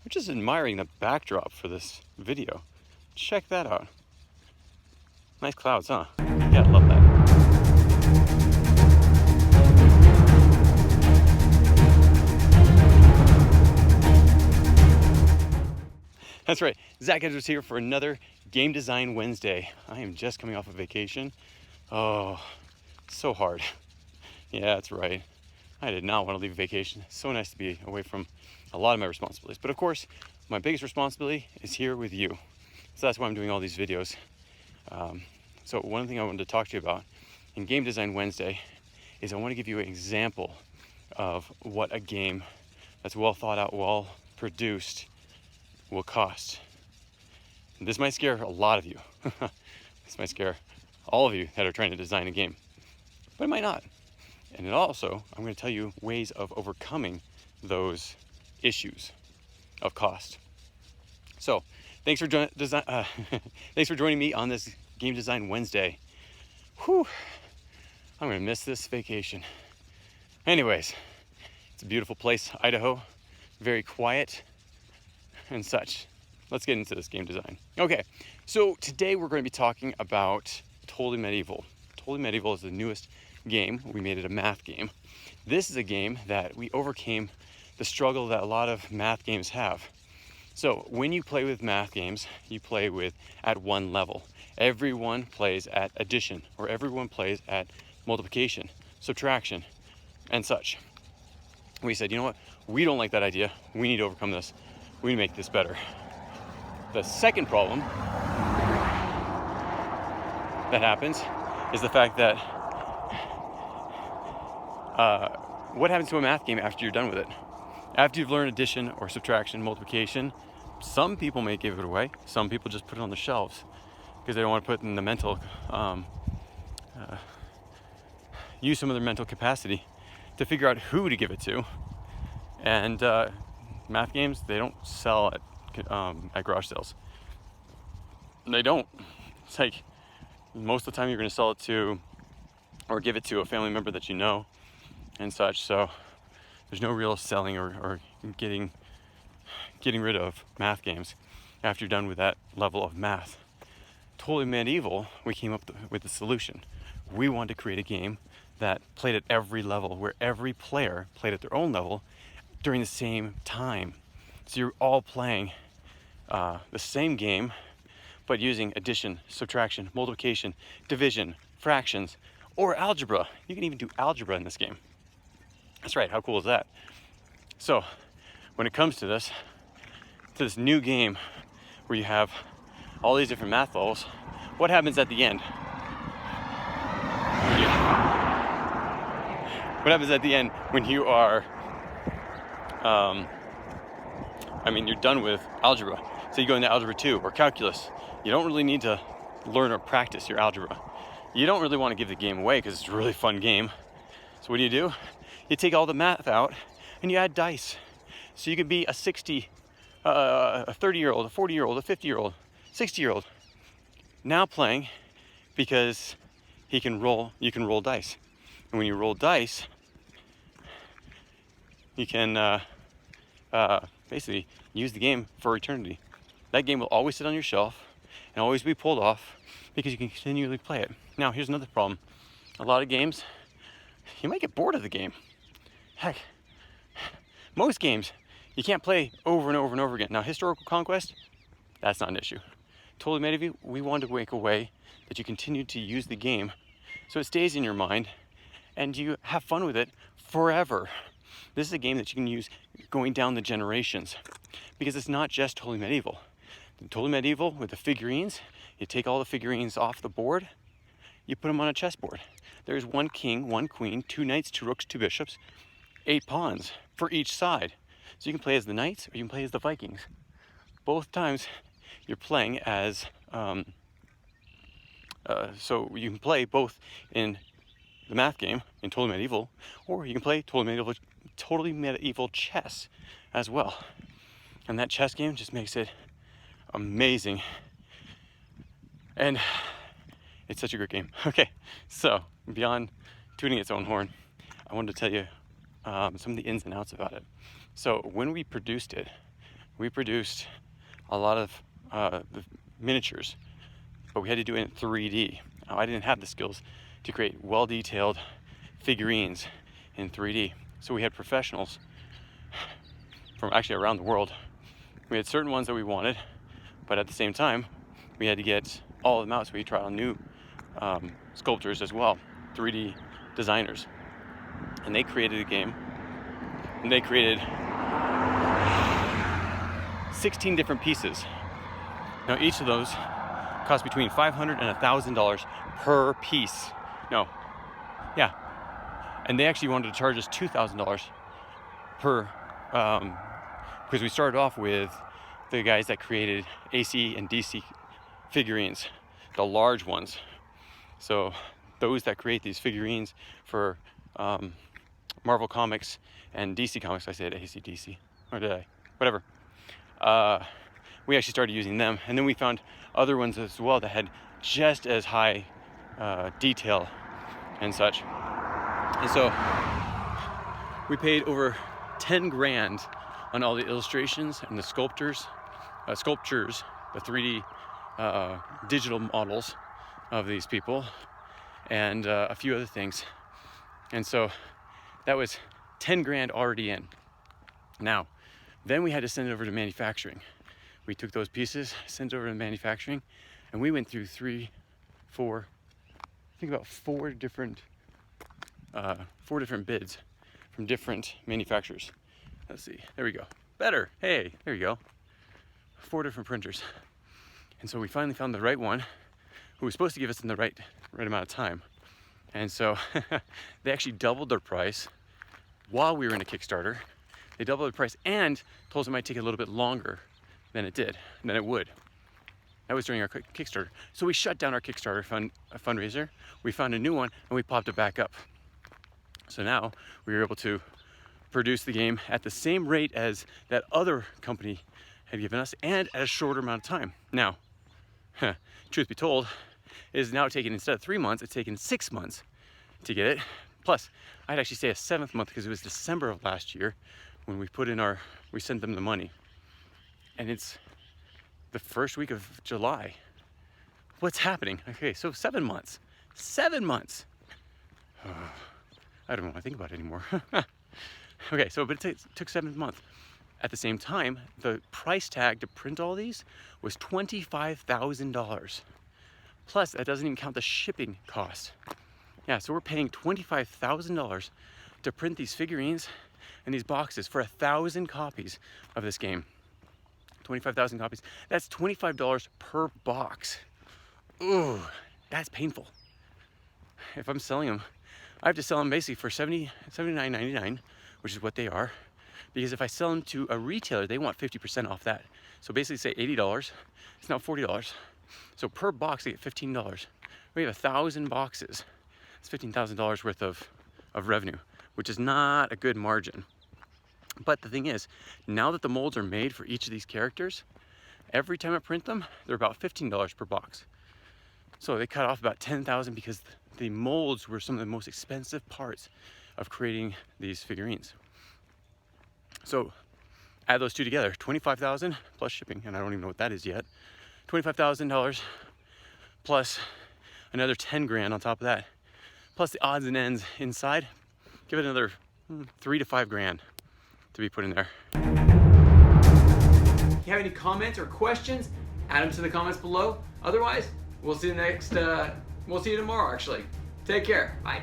I'm just admiring the backdrop for this video. Check that out. Nice clouds, huh? Yeah, I love that. That's right, Zach Edwards here for another Game Design Wednesday. I am just coming off a vacation. Oh, so hard. Yeah, that's right. I did not want to leave vacation. It's so nice to be away from a lot of my responsibilities. But of course, my biggest responsibility is here with you. So that's why I'm doing all these videos. So one thing I wanted to talk to you about in Game Design Wednesday is I want to give you an example of what a game that's well thought out, well produced will cost. And this might scare a lot of you. This might scare all of you that are trying to design a game, but it might not. And it also, I'm going to tell you ways of overcoming those issues of cost. So thanks for joining me on this Game Design Wednesday. Whew, I'm going to miss this vacation. Anyways, it's a beautiful place, Idaho, very quiet and such. Let's get into this game design. Okay, so today we're going to be talking about Totally Medieval. Totally Medieval is the newest game. We made it a math game. This is a game that we overcame the struggle that a lot of math games have. So when you play with math games, you play with at one level. Everyone plays at addition, or everyone plays at multiplication, subtraction, and such. We said, you know what? We don't like that idea. We need to overcome this. We need to make this better. The second problem that happens is the fact that what happens to a math game after you're done with it? After you've learned addition or subtraction, multiplication, some people may give it away. Some people just put it on the shelves because they don't want to put in the mental, use some of their mental capacity to figure out who to give it to. And math games, they don't sell at garage sales. They don't. It's like most of the time you're going to sell it to or give it to a family member that you know and such. So there's no real selling or getting rid of math games after you're done with that level of math. Totally Medieval, we came up with the solution. We wanted to create a game that played at every level, where every player played at their own level during the same time. So you're all playing the same game, but using addition, subtraction, multiplication, division, fractions, or algebra. You can even do algebra in this game. That's right, how cool is that? So when it comes to this new game where you have all these different math levels, what happens at the end? What happens at the end when you are, you're done with algebra. So you go into algebra 2 or calculus. You don't really need to learn or practice your algebra. You don't really want to give the game away because it's a really fun game. So what do? You take all the math out and you add dice. So you could be a 30-year-old, a 40-year-old, a 50-year-old, 60-year-old now playing because you can roll dice. And when you roll dice, you can basically use the game for eternity. That game will always sit on your shelf and always be pulled off because you can continually play it. Now, here's another problem. A lot of games, you might get bored of the game. Heck, most games, you can't play over and over and over again. Now, historical conquest, that's not an issue. Totally Medieval, we wanted to make a way that you continue to use the game so it stays in your mind and you have fun with it forever. This is a game that you can use going down the generations because it's not just Totally Medieval. Totally Medieval with the figurines, you take all the figurines off the board, you put them on a chessboard. There's one king, one queen, 2 knights, 2 rooks, 2 bishops, 8 pawns for each side. So you can play as the knights or you can play as the Vikings. Both times you're playing as, so you can play both in the math game in Totally Medieval, or you can play Totally Medieval chess as well. And that chess game just makes it amazing. And it's such a great game. Okay, so beyond tooting its own horn, I wanted to tell you some of the ins and outs about it. So when we produced it, we produced a lot of the miniatures, but we had to do it in 3D. Now, I didn't have the skills to create well-detailed figurines in 3D. So we had professionals from actually around the world. We had certain ones that we wanted, but at the same time, we had to get all of them out, so we tried on new sculptors as well, 3D designers. And they created a game, and they created 16 different pieces. Now each of those cost between $500 and $1,000 per piece. No, yeah. And they actually wanted to charge us $2,000 per, because we started off with the guys that created AC and DC figurines, the large ones. So those that create these figurines for Marvel Comics and DC Comics, I said AC, DC, or did I? Whatever. We actually started using them, and then we found other ones as well that had just as high detail and such. And so we paid over 10 grand on all the illustrations and the sculptures, the 3D digital models of these people, and a few other things. And so that was 10 grand already in. Now, then we had to send it over to manufacturing. We took those pieces, sent it over to manufacturing, and we went through four different bids from different manufacturers. Let's see, there we go. Better, hey, there you go. 4 different printers. And so we finally found the right one who was supposed to give us in the right amount of time. And so they actually doubled their price while we were in a Kickstarter. They doubled the price and told us it might take a little bit longer than it would. That was during our Kickstarter. So we shut down our Kickstarter fundraiser. We found a new one and we popped it back up. So now we were able to produce the game at the same rate as that other company had given us and at a shorter amount of time. Now, truth be told, it is now taking, instead of 3 months, it's taken 6 months to get it. Plus, I'd actually say a 7th month because it was December of last year when we sent them the money. And it's the first week of July. What's happening? Okay, so 7 months. 7 months. I don't want to think about it anymore. Okay, so but it took 7 months. At the same time, the price tag to print all these was $25,000. Plus, that doesn't even count the shipping cost. Yeah, so we're paying $25,000 to print these figurines and these boxes for 1,000 copies of this game. 25,000 copies. That's $25 per box. Ooh, that's painful. If I'm selling them, I have to sell them basically for $79.99, which is what they are. Because if I sell them to a retailer, they want 50% off that. So basically say $80, it's now $40. So per box, they get $15. We have 1,000 boxes. It's $15,000 worth of revenue, which is not a good margin. But the thing is, now that the molds are made for each of these characters, every time I print them, they're about $15 per box. So they cut off about $10,000 because the molds were some of the most expensive parts of creating these figurines. So add those two together, $25,000 plus shipping, and I don't even know what that is yet. $25,000 plus another 10 grand on top of that, plus the odds and ends inside, give it another 3 to 5 grand to be put in there. If you have any comments or questions, add them to the comments below. Otherwise, we'll see you tomorrow actually. Take care, bye.